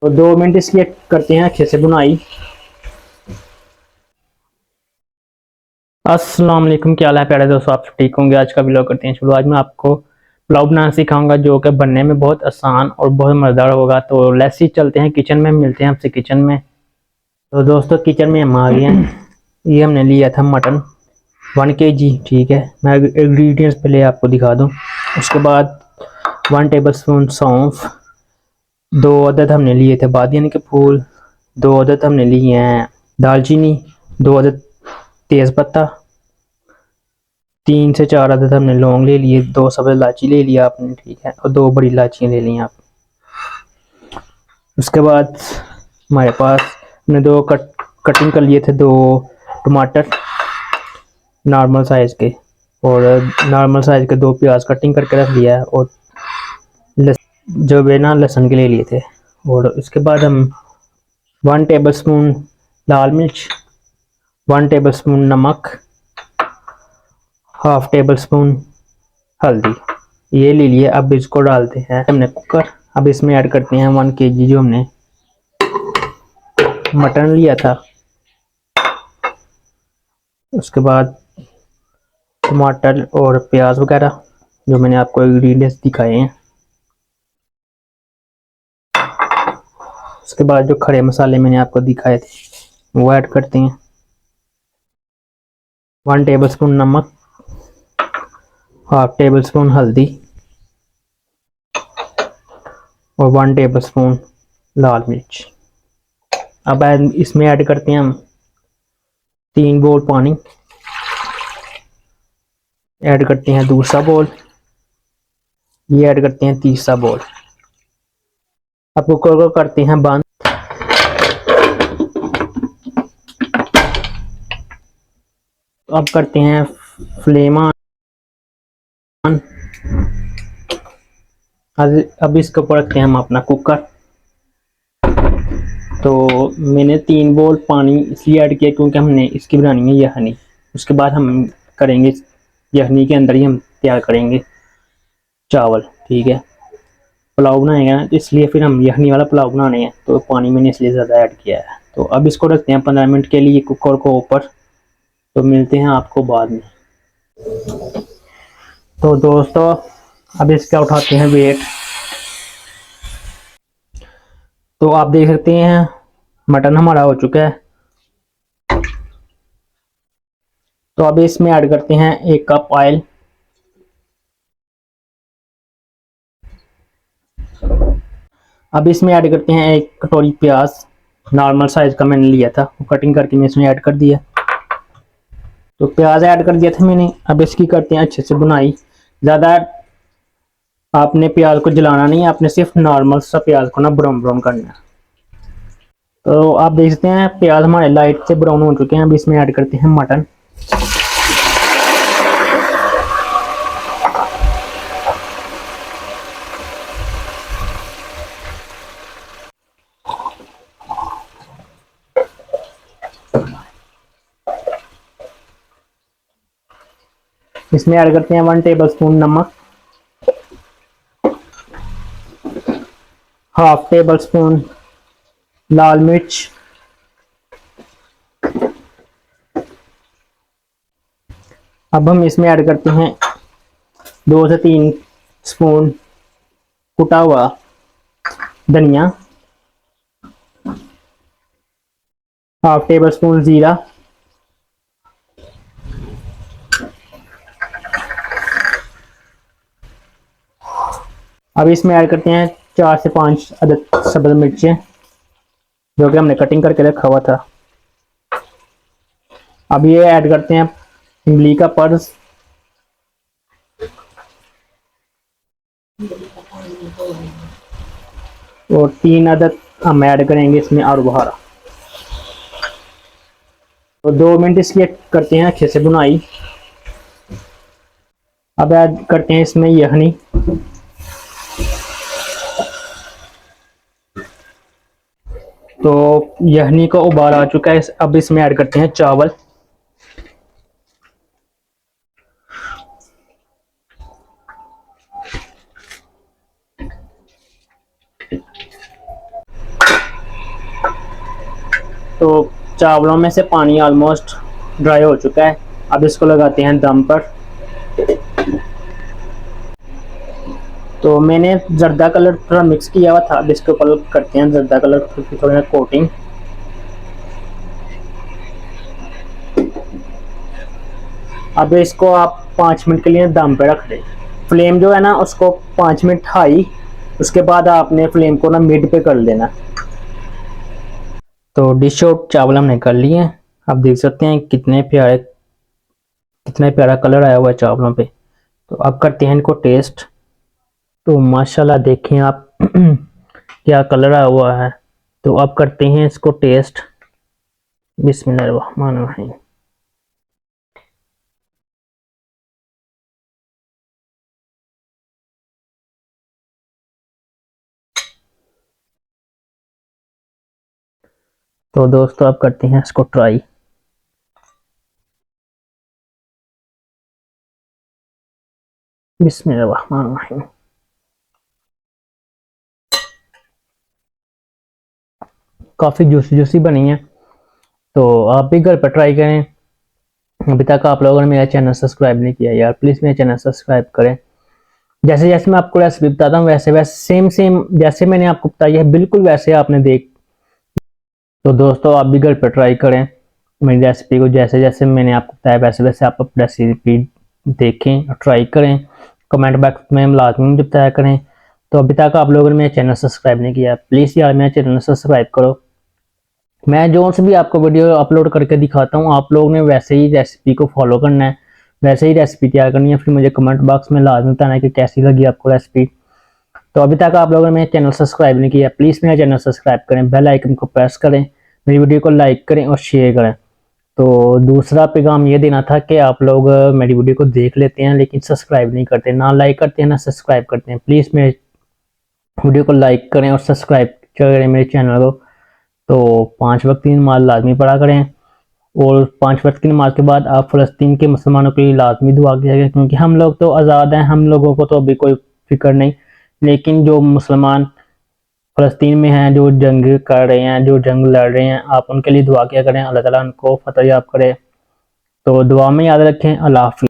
तो 2 मिनट इसलिए करते हैं अच्छे से बुनाई। अस्सलाम वालेकुम, क्या हाल है प्यारे दोस्तों, आप सब ठीक होंगे। आज का व्लॉग करते हैं शुरू। आज मैं आपको पुलाव बनाना सिखाऊंगा जो कि बनने में बहुत आसान और बहुत मज़ेदार होगा। तो लेट्स ही चलते हैं किचन में, मिलते हैं आपसे किचन में। तो दोस्तों किचन में हम आ गए हैं। ये हमने लिया था मटन 1 kg, ठीक है। मैं इंग्रेडिएंट्स पहले आपको दिखा दूं। उसके बाद 1 टेबल स्पून सौंफ, 2 अदद हमने लिए थे बादियान के फूल, 2 अदद हमने लिए हैं दालचीनी, 2 अदद तेज़ पत्ता, 3 से 4 अदद हमने लौंग ले लिए, 2 सब्ज़ इलायची ले लिया आपने, ठीक है, और 2 बड़ी इलायचियाँ ले ली आप। उसके बाद हमारे पास हमने कटिंग कर लिए थे 2 टमाटर नॉर्मल साइज़ के, और नॉर्मल साइज़ के 2 प्याज कटिंग करके रख लिया है, और जो वे ना लहसुन के ले लिए थे। और उसके बाद हम 1 टेबल स्पून लाल मिर्च, 1 टेबल स्पून नमक, 1/2 टेबल स्पून हल्दी, ये ले लिए। अब इसको डालते हैं हमने कुकर। अब इसमें ऐड करते हैं 1 kg जो हमने मटन लिया था। उसके बाद टमाटर और प्याज वगैरह जो मैंने आपको इंग्रेडिएंट्स दिखाए हैं। उसके बाद जो खड़े मसाले मैंने आपको दिखाए थे वो ऐड करते हैं। 1 टेबल स्पून नमक, 1/2 टेबल स्पून हल्दी, और 1 टेबल स्पून लाल मिर्च। अब इसमें ऐड करते हैं हम 3 बोल पानी, ऐड करते हैं दूसरा बोल, ये ऐड करते हैं तीसरा बोल। अब कुकर को करते हैं बंद। अब करते हैं फ्लेम ऑन। अब इसके ऊपर रखते हैं हम अपना कुकर। तो मैंने 3 बोल पानी इसलिए ऐड किया क्योंकि हमने इसकी बनानी है यखनी। उसके बाद हम करेंगे यखनी के अंदर ही हम तैयार करेंगे चावल, ठीक है। पुलाव बनाएंगे ना, इसलिए फिर हम यखनी वाला पुलाव बनाने हैं, तो पानी मैंने इसलिए ज़्यादा ऐड किया है। तो अब इसको रखते हैं 15 मिनट के लिए कुकर को ऊपर। तो मिलते हैं आपको बाद में। तो दोस्तों अब इसका उठाते हैं वेट। तो आप देख सकते हैं मटन हमारा हो चुका है। तो अब इसमें ऐड करते हैं 1 कप ऑयल। अब इसमें ऐड करते हैं 1 कटोरी प्याज, नॉर्मल साइज का मैंने लिया था, वो कटिंग करके मैं इसमें ऐड कर दिया। तो प्याज ऐड कर दिया था मैंने। अब इसकी करते हैं अच्छे से बुनाई। ज़्यादा आपने प्याज को जलाना नहीं है, आपने सिर्फ नॉर्मल सा प्याज को ना ब्राउन ब्राउन करना है। तो आप देख सकते हैं प्याज हमारे लाइट से ब्राउन हो चुके हैं। अब इसमें ऐड करते हैं मटन। इसमें ऐड करते हैं 1 टेबल स्पून नमक, 1/2 टेबल स्पून लाल मिर्च, अब हम इसमें ऐड करते हैं 2 से 3 स्पून कुटा हुआ धनिया, 1/2 टेबल स्पून जीरा, अब इसमें ऐड करते हैं 4 से 5 अदद सब्ज़ मिर्चें जो कि हमने कटिंग करके रखा हुआ था। अब ये ऐड करते हैं इमली का पल्स, और 3 अदद हम ऐड करेंगे इसमें आलू बुखारा। तो 2 मिनट इसलिए करते हैं अच्छे से बुनाई। अब ऐड करते हैं इसमें यखनी। तो यखनी का उबाल आ चुका है। अब इसमें ऐड करते हैं चावल। तो चावलों में से पानी ऑलमोस्ट ड्राई हो चुका है। अब इसको लगाते हैं दम पर। तो मैंने जर्दा कलर थोड़ा मिक्स किया हुआ था, अब इसके ऊपर करते हैं जर्दा कलर की थोड़ा कोटिंग। अब इसको आप 5 मिनट के लिए दम पे रख दें। फ्लेम जो है ना उसको 5 मिनट हाई, उसके बाद आपने फ्लेम को ना मिड पे कर देना। तो डिश आउट चावल हमने कर लिए हैं। आप देख सकते हैं कितना प्यारा कलर आया हुआ है चावलों पे। तो अब करते हैं इनको टेस्ट। तो माशाल्लाह देखें आप क्या कलर आया हुआ है। तो अब करते हैं इसको टेस्ट। बिस्मिल्लाहिर्रहमानिर्रहीम। तो दोस्तों अब करते हैं इसको ट्राई। बिस्मिल्लाहिर्रहमानिर्रहीम। काफ़ी जूसी जूसी बनी है। तो आप भी घर पर ट्राई करें। अभी तक आप लोगों ने मेरा चैनल सब्सक्राइब नहीं किया यार, प्लीज़ मेरा चैनल सब्सक्राइब करें। जैसे जैसे मैं आपको रेसिपी बताता हूँ वैसे वैसे सेम जैसे मैंने आपको बताई है बिल्कुल वैसे आपने देख। तो दोस्तों आप भी घर पर ट्राई करें मेरी रेसिपी को, जैसे जैसे मैंने आपको बताया वैसे वैसे आप अपनी रेसिपी देखें और ट्राई करें। कमेंट बॉक्स में लाजमी मुझे बताया करें। तो अभी तक आप लोगों ने मेरा चैनल सब्सक्राइब नहीं किया, प्लीज़ यार मेरा चैनल सब्सक्राइब करो। मैं जो से भी आपको वीडियो अपलोड करके दिखाता हूँ आप लोग ने वैसे ही रेसिपी को फॉलो करना है, वैसे ही रेसिपी तैयार करनी है। फिर मुझे कमेंट बॉक्स में लाजमी बताना है कि कैसी लगी आपको रेसिपी। तो अभी तक आप लोगों ने मेरा चैनल सब्सक्राइब नहीं किया, प्लीज़ मेरा चैनल सब्सक्राइब करें, बेल आइकन को प्रेस करें, मेरी वीडियो को लाइक करें और शेयर करें। तो दूसरा पैगाम ये देना था कि आप लोग मेरी वीडियो को देख लेते हैं लेकिन सब्सक्राइब नहीं करते, ना लाइक करते हैं ना सब्सक्राइब करते हैं। प्लीज़ मेरे वीडियो को लाइक करें और सब्सक्राइब करें मेरे चैनल को। तो 5 वक्त की नमाज लाजमी पढ़ा करें और 5 वक्त की नमाज के बाद आप फ़लस्तीन के मुसलमानों के लिए लाजमी दुआ किया करें, क्योंकि हम लोग तो आज़ाद हैं, हम लोगों को तो अभी कोई फिक्र नहीं। लेकिन जो मुसलमान फ़लस्तीन में हैं, जो जंग कर रहे हैं, जो जंग लड़ रहे हैं, आप उनके लिए दुआ किया करें, अल्लाह ताला उनको फतह याब करे। तो दुआ में याद रखें। अल्लाह हाफ़िज़।